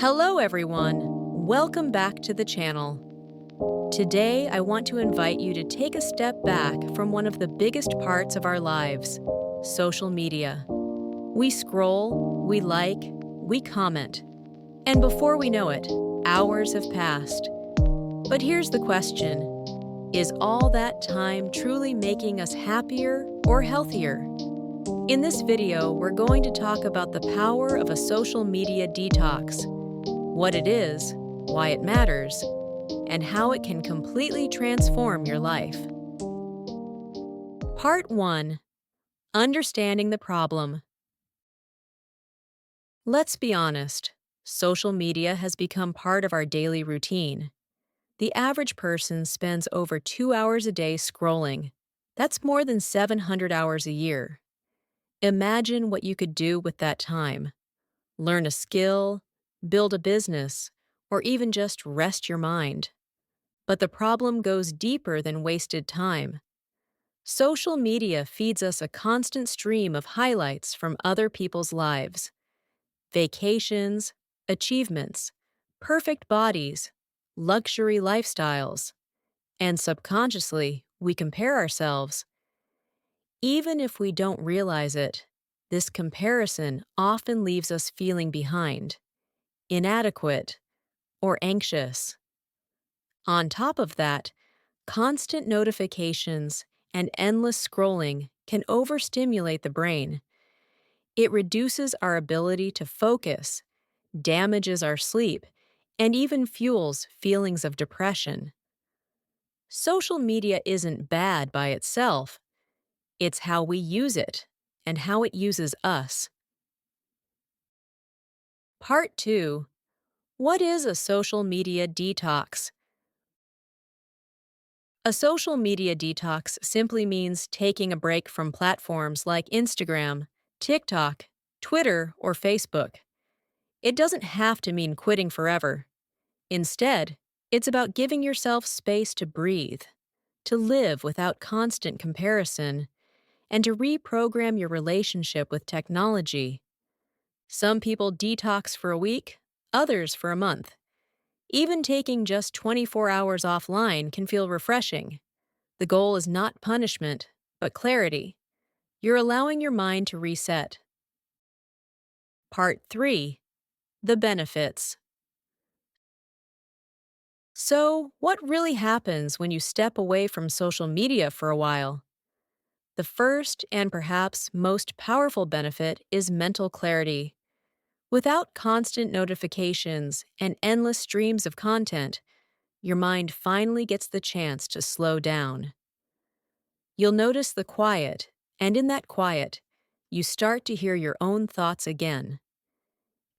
Hello everyone, welcome back to the channel. Today I want to invite you to take a step back from one of the biggest parts of our lives, social media. We scroll, we like, we comment, and before we know it, hours have passed. But here's the question, is all that time truly making us happier or healthier? In this video, we're going to talk about the power of a social media detox, what it is, why it matters, and how it can completely transform your life. Part 1. Understanding the problem. Let's be honest, social media has become part of our daily routine. The average person spends over 2 hours a day scrolling. That's more than 700 hours a year. Imagine what you could do with that time. Learn a skill, build a business, or even just rest your mind. But the problem goes deeper than wasted time. Social media feeds us a constant stream of highlights from other people's lives. Vacations, achievements, perfect bodies, luxury lifestyles. And subconsciously, we compare ourselves. Even if we don't realize it, this comparison often leaves us feeling behind, inadequate, or anxious. On top of that, constant notifications and endless scrolling can overstimulate the brain. It reduces our ability to focus, damages our sleep, and even fuels feelings of depression. Social media isn't bad by itself. It's how we use it and how it uses us. Part 2. What is a social media detox? A social media detox simply means taking a break from platforms like Instagram, TikTok, Twitter, or Facebook. It doesn't have to mean quitting forever. Instead, it's about giving yourself space to breathe, to live without constant comparison, and to reprogram your relationship with technology. Some people detox for a week, others for a month. Even taking just 24 hours offline can feel refreshing. The goal is not punishment, but clarity. You're allowing your mind to reset. Part 3. The benefits. So, what really happens when you step away from social media for a while? The first and perhaps most powerful benefit is mental clarity. Without constant notifications and endless streams of content, your mind finally gets the chance to slow down. You'll notice the quiet, and in that quiet, you start to hear your own thoughts again.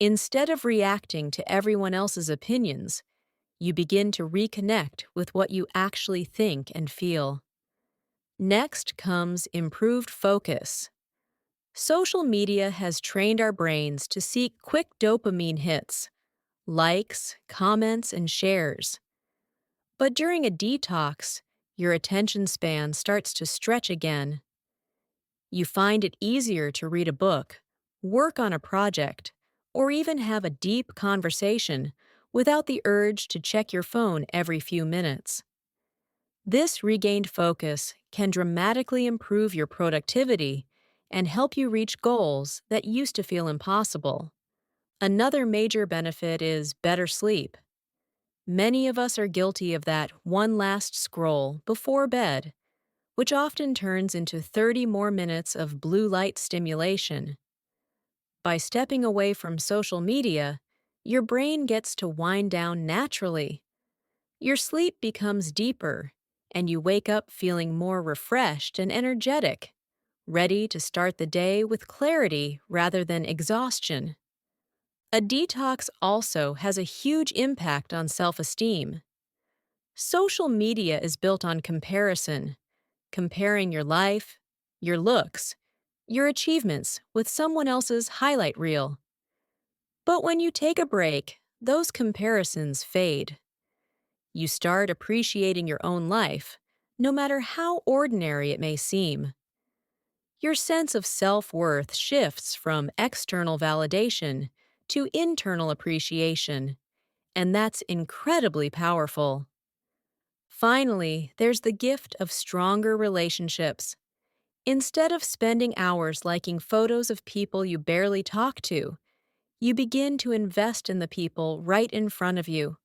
Instead of reacting to everyone else's opinions, you begin to reconnect with what you actually think and feel. Next comes improved focus. Social media has trained our brains to seek quick dopamine hits, likes, comments, and shares. But during a detox, your attention span starts to stretch again. You find it easier to read a book, work on a project, or even have a deep conversation without the urge to check your phone every few minutes. This regained focus can dramatically improve your productivity and help you reach goals that used to feel impossible. Another major benefit is better sleep. Many of us are guilty of that one last scroll before bed, which often turns into 30 more minutes of blue light stimulation. By stepping away from social media, your brain gets to wind down naturally. Your sleep becomes deeper, and you wake up feeling more refreshed and energetic, ready to start the day with clarity rather than exhaustion. A detox also has a huge impact on self-esteem. Social media is built on comparison, comparing your life, your looks, your achievements with someone else's highlight reel. But when you take a break, those comparisons fade. You start appreciating your own life, no matter how ordinary it may seem. Your sense of self-worth shifts from external validation to internal appreciation, and that's incredibly powerful. Finally, there's the gift of stronger relationships. Instead of spending hours liking photos of people you barely talk to, you begin to invest in the people right in front of you: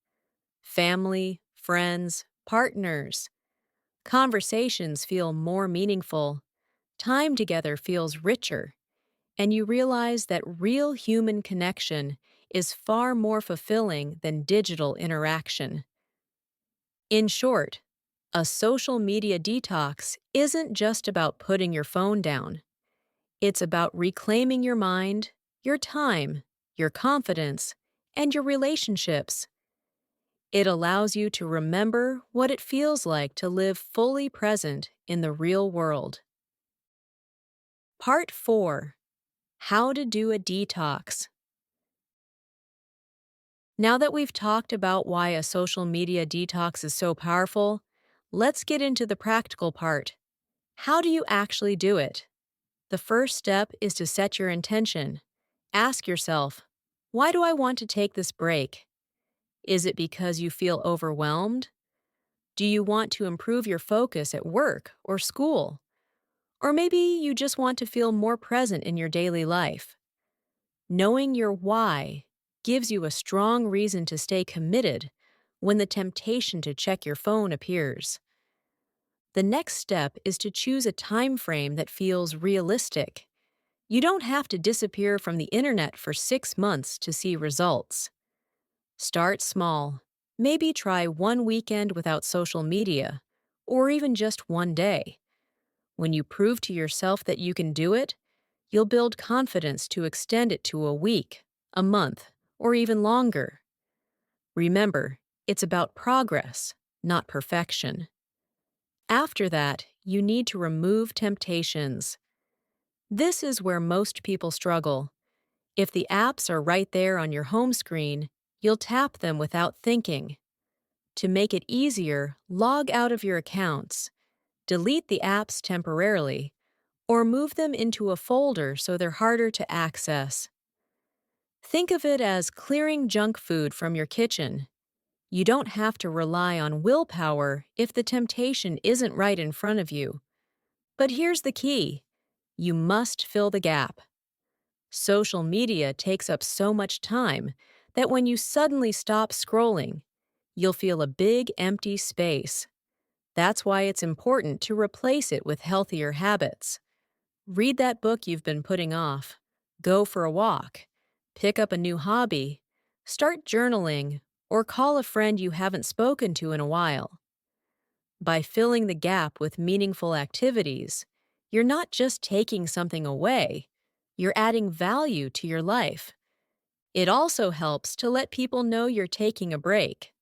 family, friends, partners. Conversations feel more meaningful, time together feels richer, and you realize that real human connection is far more fulfilling than digital interaction. In short, a social media detox isn't just about putting your phone down. It's about reclaiming your mind, your time, your confidence, and your relationships. It allows you to remember what it feels like to live fully present in the real world. Part 4: How to do a detox. Now that we've talked about why a social media detox is so powerful, let's get into the practical part. How do you actually do it? The first step is to set your intention. Ask yourself, why do I want to take this break? Is it because you feel overwhelmed? Do you want to improve your focus at work or school? Or maybe you just want to feel more present in your daily life. Knowing your why gives you a strong reason to stay committed when the temptation to check your phone appears. The next step is to choose a time frame that feels realistic. You don't have to disappear from the internet for 6 months to see results. Start small. Maybe try one weekend without social media, or even just one day. When you prove to yourself that you can do it, you'll build confidence to extend it to a week, a month, or even longer. Remember, it's about progress, not perfection. After that, you need to remove temptations. This is where most people struggle. If the apps are right there on your home screen, you'll tap them without thinking. To make it easier, log out of your accounts, delete the apps temporarily, or move them into a folder so they're harder to access. Think of it as clearing junk food from your kitchen. You don't have to rely on willpower if the temptation isn't right in front of you. But here's the key: you must fill the gap. Social media takes up so much time that when you suddenly stop scrolling, you'll feel a big empty space. That's why it's important to replace it with healthier habits. Read that book you've been putting off. Go for a walk. Pick up a new hobby. Start journaling, or call a friend you haven't spoken to in a while. By filling the gap with meaningful activities, you're not just taking something away, you're adding value to your life. It also helps to let people know you're taking a break.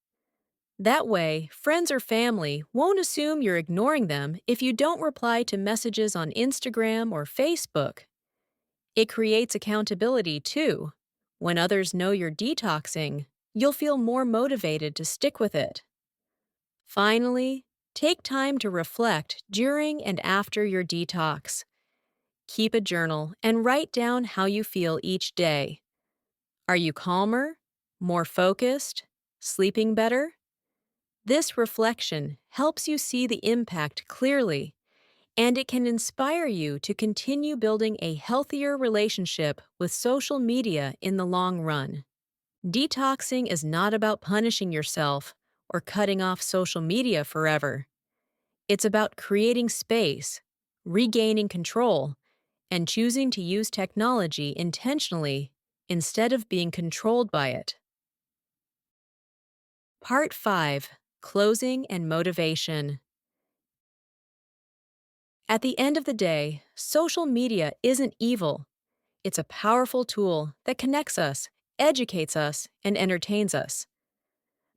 That way, friends or family won't assume you're ignoring them if you don't reply to messages on Instagram or Facebook. It creates accountability, too. When others know you're detoxing, you'll feel more motivated to stick with it. Finally, take time to reflect during and after your detox. Keep a journal and write down how you feel each day. Are you calmer? More focused? Sleeping better? This reflection helps you see the impact clearly, and it can inspire you to continue building a healthier relationship with social media in the long run. Detoxing is not about punishing yourself or cutting off social media forever. It's about creating space, regaining control, and choosing to use technology intentionally instead of being controlled by it. Part 5: Closing and Motivation. At the end of the day, social media isn't evil. It's a powerful tool that connects us, educates us, and entertains us.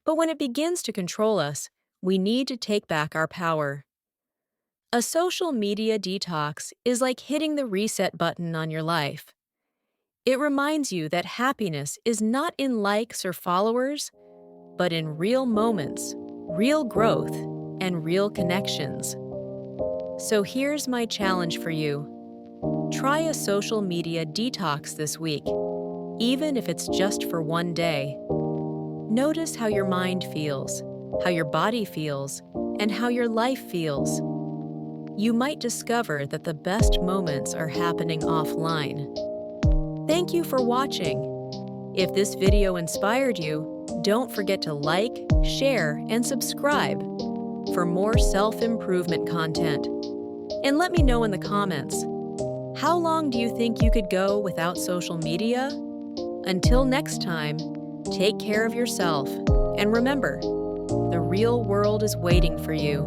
But when it begins to control us, we need to take back our power. A social media detox is like hitting the reset button on your life. It reminds you that happiness is not in likes or followers, but in real moments, real growth, and real connections. So here's my challenge for you. Try a social media detox this week. even if it's just for one day. Notice how your mind feels, how your body feels, and how your life feels. You might discover that the best moments are happening offline. Thank you for watching. If this video inspired you, don't forget to like, share, and subscribe for more self-improvement content. And let me know in the comments, how long do you think you could go without social media? Until next time, take care of yourself, and remember, the real world is waiting for you.